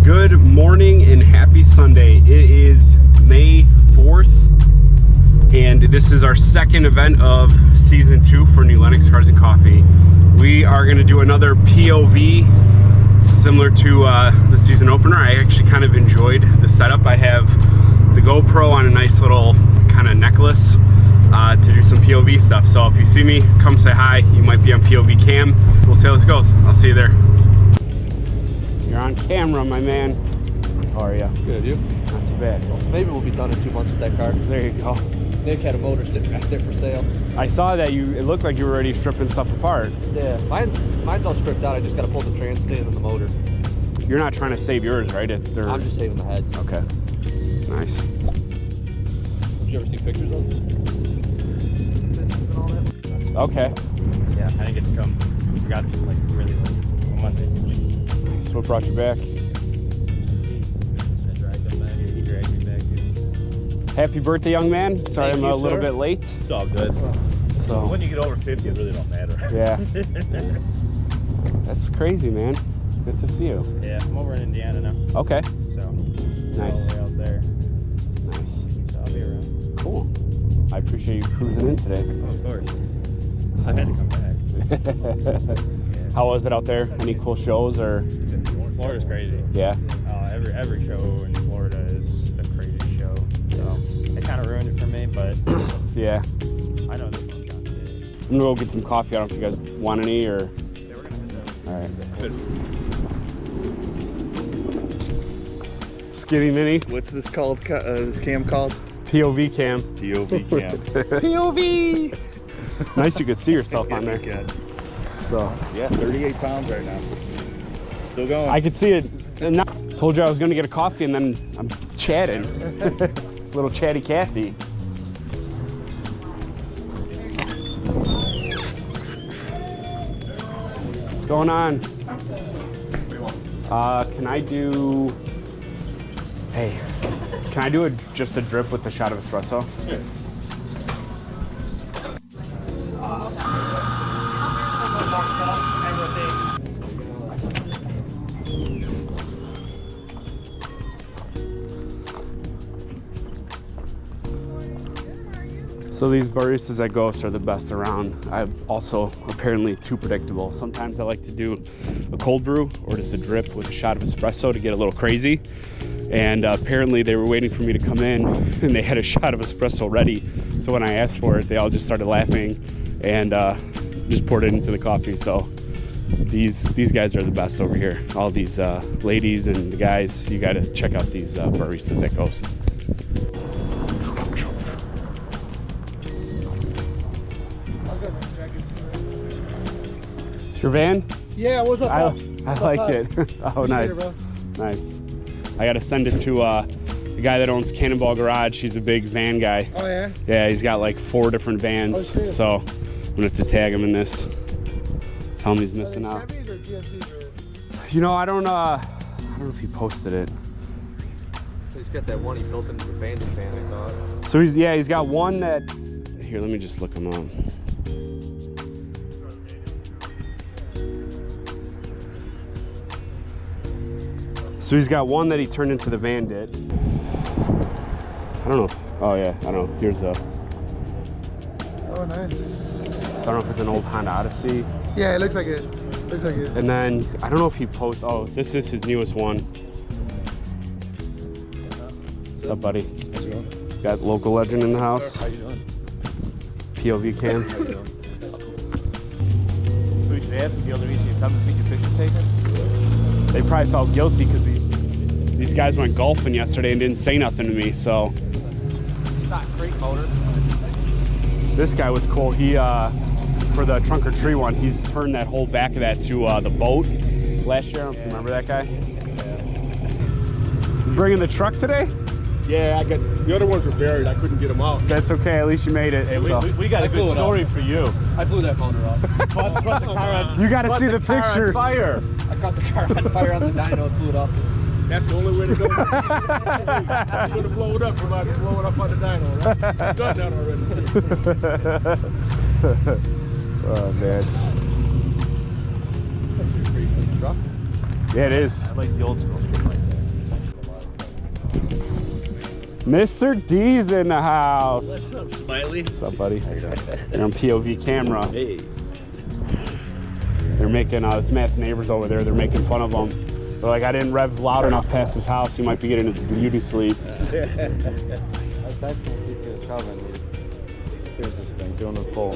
Good morning and happy Sunday. It is May 4th and this is our second event of season 2 for New Lenox Cars and Coffee. We are going to do another POV similar to the season opener. I actually kind of enjoyed the setup. I have the GoPro on a nice little kind of necklace to do some POV stuff. So if you see me, come say hi. You might be on POV cam. We'll see how this goes. I'll see you there. You're on camera, my man. How are you? Good, you? Not too bad. Well, maybe we'll be done in 2 months with that car. There you go. Nick had a motor sitting right there for sale. I saw that it looked like you were already stripping stuff apart. Yeah, mine's all stripped out. I just got to pull the trans stand and the motor. You're not trying to save yours, right? I'm just saving the heads. Okay. Nice. Did you ever see pictures of this? Okay. Yeah, I didn't get to come. I forgot it was like really late on Monday. Nice. What brought you back? I dragged him back. He dragged me back too. Happy birthday, young man. Sorry Thank I'm you, a little sir. bit late. It's all good. So When you get over 50, it really don't matter. Yeah. That's crazy, man. Good to see you. Yeah, I'm over in Indiana now. Okay. So Nice. all the way out there. Nice. So I'll be around. Cool. I appreciate you cruising in today. Oh, of course. I had to come back. How was it out there? Any cool shows or? Florida's crazy. Yeah. Every show in Florida is a crazy show. So it kind of ruined it for me, but Yeah. I know this one's gone today. I'm gonna go get some coffee. I don't know if you guys want any or. Yeah, we're gonna hit that. All right. Good. Skinny mini. What's this called? This cam called? POV cam. POV cam. POV. Nice, you could see yourself on there. Good. So Yeah, 38 pounds right now. Still going. I could see it. And now, told you I was gonna get a coffee, and then I'm chatting. Little chatty Cathy. What's going on? Can I do? Hey, can I do just a drip with a shot of espresso? Yeah. So these baristas at Gost are the best around. I'm also apparently too predictable. Sometimes I like to do a cold brew or just a drip with a shot of espresso to get a little crazy. And apparently they were waiting for me to come in and they had a shot of espresso ready. So when I asked for it, they all just started laughing and just poured it into the coffee. So these guys are the best over here. All these ladies and the guys, you gotta check out these baristas at Gost. It's your van? Yeah, what's up? I What's like up, it. Oh, nice. bro. Nice. I got to send it to the guy that owns Cannonball Garage. He's a big van guy. Oh, yeah? Yeah, he's got like 4 different vans. Oh, shit. So I'm gonna have to tag him in this. Tell him he's missing out. Chevys or GMCs or... You know, I don't know if he posted it. He's got that one he built into the bandit van, I thought. So he's got one that. Here, let me just look him up. So he's got one that he turned into the Bandit. I don't know. Oh yeah, I don't know. Here's a. Oh, nice. So I don't know if it's an old Honda Odyssey. Yeah, it looks like it. Looks like it. And then I don't know if he posts. Oh, this is his newest one. What's up, buddy? How's it going? Got local legend in the house. How you doing? POV cam. How you doing? So we should ask if the other easy to come and see your picture taken. They probably felt guilty because these guys went golfing yesterday and didn't say nothing to me. So Not crate motor. this guy was cool. He for the trunk or tree one, he turned that whole back of that to the boat last year. I don't know if you remember that guy. You bringing the truck today? Yeah, I got the other ones were buried. I couldn't get them out. That's okay. At least you made it. Hey, So. we got a I blew good it story for you. I blew that motor off. Put the car on, You got to put see the car on pictures. fire. I caught the car on fire on the dyno and blew it off. That's the only way to go. You're gonna blow it up. We're about to blow it up on the dyno, right? Done that already. Oh man. Truck. Yeah, it is. I like the old school shit like that. Mr. D's in the house. What's up, Smiley? What's up, buddy? You're on POV camera. Hey. They're making, it's Matt's neighbors over there. They're making fun of him. They're like, I didn't rev loud enough past his house. He might be getting his beauty sleep. That's actually his coven. Here's this thing, doing the full.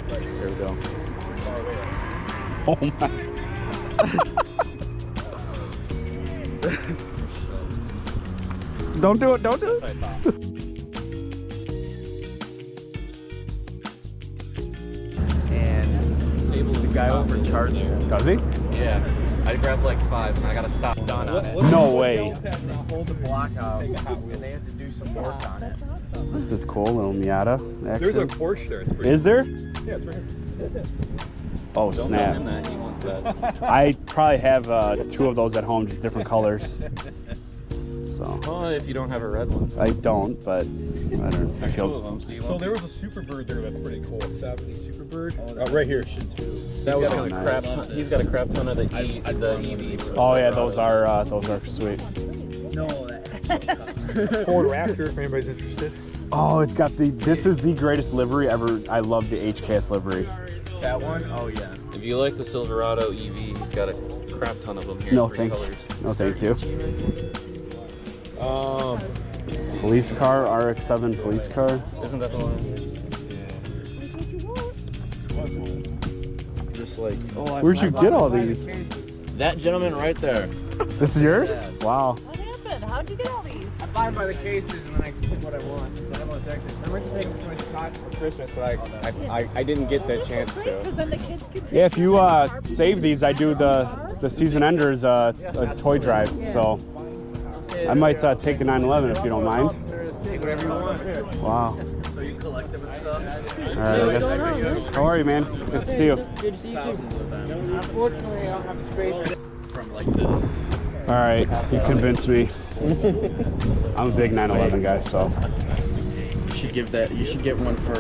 Here we go. Oh my. Don't do it, don't do it. And the guy overcharged me. Does he? Yeah. I grabbed like 5 and I gotta stop Don on it. No way. Hold the block out and they had to do some work on it. This is cool, little Miata action. There's a Porsche there. It's pretty Is there? Yeah, it's right here. Oh, Don't snap. tell him that, he wants that. I probably have 2 of those at home, just different colors. So Well, if you don't have a red one. I don't, but I don't. I feel. So there was a Superbird there that's pretty cool. A 70 Superbird. Right here. That was Oh, a nice. crap ton. He's got a crap ton of the EVs. Oh yeah, those are sweet. Ford Raptor, if anybody's interested. Oh, it's got the. This is the greatest livery ever. I love the HCAS livery. That one? Oh yeah. If you like the Silverado EV, he's got a crap ton of them here. No, in 3 thank colors. No, thank you. Police car, RX-7 police car. Isn't that the one? Just like, oh, Where'd you get all these? that gentleman right there. This is yours? Wow. What happened? How'd you get all these? I buy by the cases and then I pick what I want. I went to take my tots for Christmas, but I didn't get that chance Great, to. because then the kids could Yeah, if you save these, I do the season enders a toy drive. So I might take a 911 if you don't mind. Whatever you want. Wow. So you collect them and stuff? All right, I guess. How are you, man? Good to see you. Good to see you too. Unfortunately, I don't have the space from like the. All right, you convinced me. I'm a big 911 guy, so. You should give that. You should get one for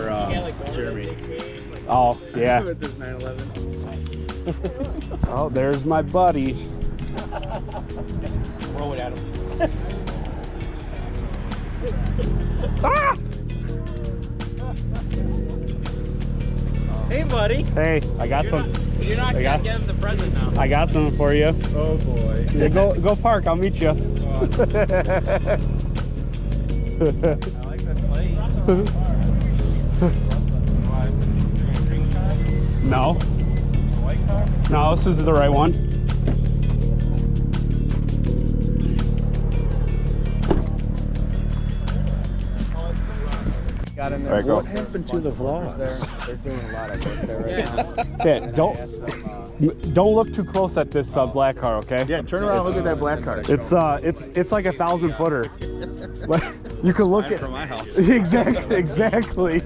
Jeremy. Oh yeah. With this 911. Oh, there's my buddy. Roll it at him. Ah! Hey, buddy. Hey, I got some. You're not gonna give him the present now. I got some for you. Oh boy. Yeah, go park. I'll meet you. I like that plate. No. White car? No, this is the right one. Got in All right, go. What happened to the vlogs? They're doing a lot of work there right now. Yeah, don't look too close at this black car, okay? Yeah, turn around and look at that black car. It's like a 1,000-footer. Like, you can look at From my house. exactly.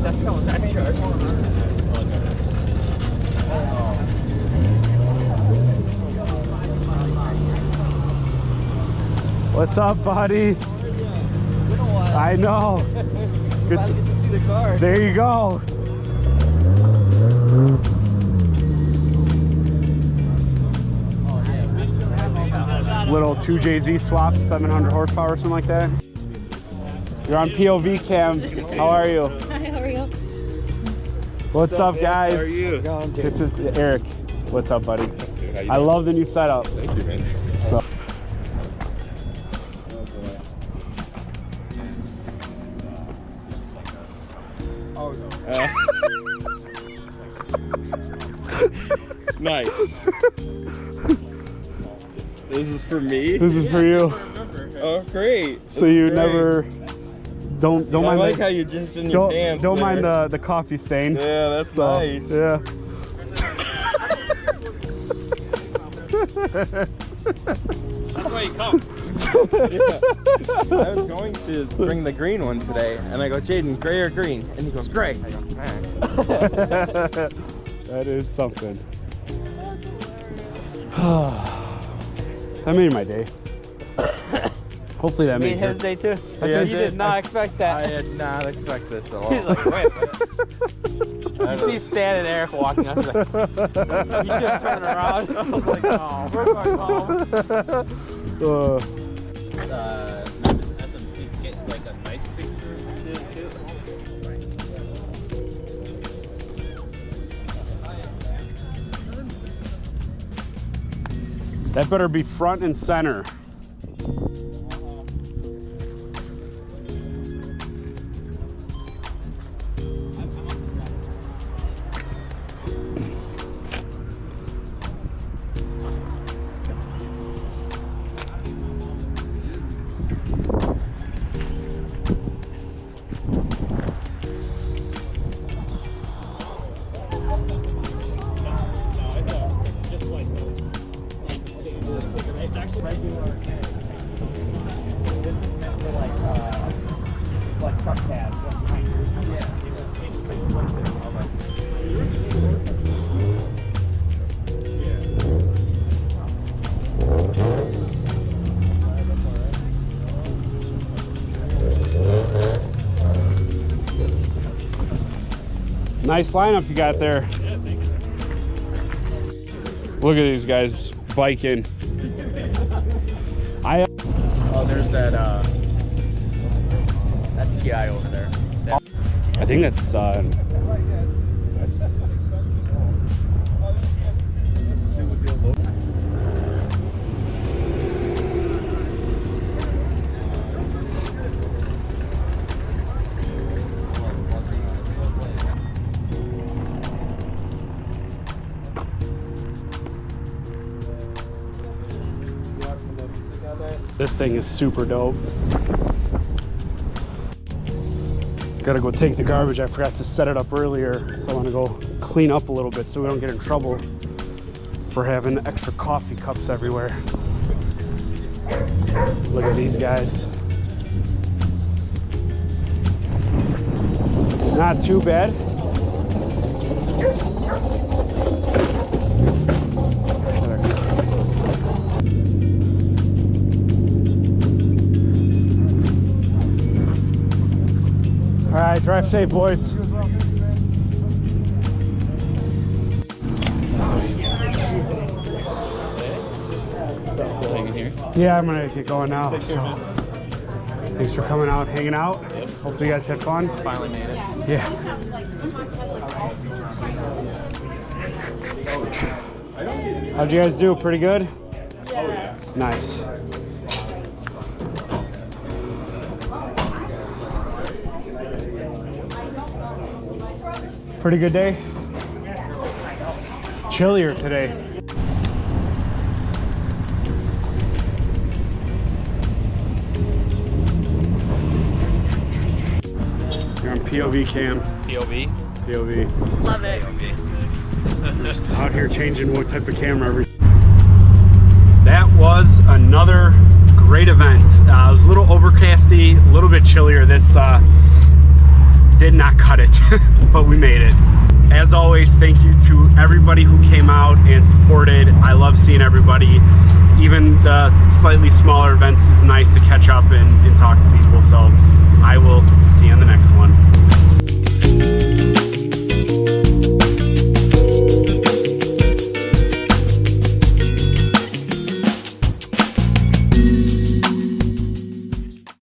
That's how much I charge. What's up, buddy? I know. Good I get to see the car. There you go. Little 2JZ swap, 700 horsepower, something like that. You're on POV cam. How are you? Hi, how are you? What's up, guys? How are you? This is Eric. What's up, buddy? I love the new setup. Thank you, man. So. Nice. This is for me? This is for you. Oh, great. So you never don't I mind like the, how you just in your pants. don't mind there. the coffee stain. Yeah, that's So, nice. Yeah. That's why you come. I was going to bring the green one today, and I go, Jaden, gray or green? And he goes, gray. I go, That is something. That made my day. Hopefully that Made made his day too. Yeah, You did not expect I that. did not expect this at all. He's like, wait a minute. You see Stan and Eric walking up. He's like, you should have turned around. I was like, oh, where's my mom? SMC get like a nice picture too. That better be front and center. It's actually regular. This is meant for like truck pads. Nice lineup you got there. Look at these guys biking. Oh, there's that that's TI over there. I think that's this thing is super dope. Gotta go take the garbage. I forgot to set it up earlier, so I want to go clean up a little bit so we don't get in trouble for having extra coffee cups everywhere. Look at these guys. Not too bad. All right, drive safe, boys. Still hanging here. Yeah, I'm gonna get going now. So, thanks for coming out, hanging out. Hopefully you guys had fun. Finally made it. Yeah. How'd you guys do? Pretty good? Yeah. Nice. Pretty good day? It's chillier today. You're on POV cam. POV. POV. Love it. Just out here changing what type of camera. That was another great event. It was a little overcasty, a little bit chillier. This did not cut it, but we made it. As always, thank you to everybody who came out and supported. I love seeing everybody. Even the slightly smaller events is nice to catch up and talk to people. So I will see you on the next one.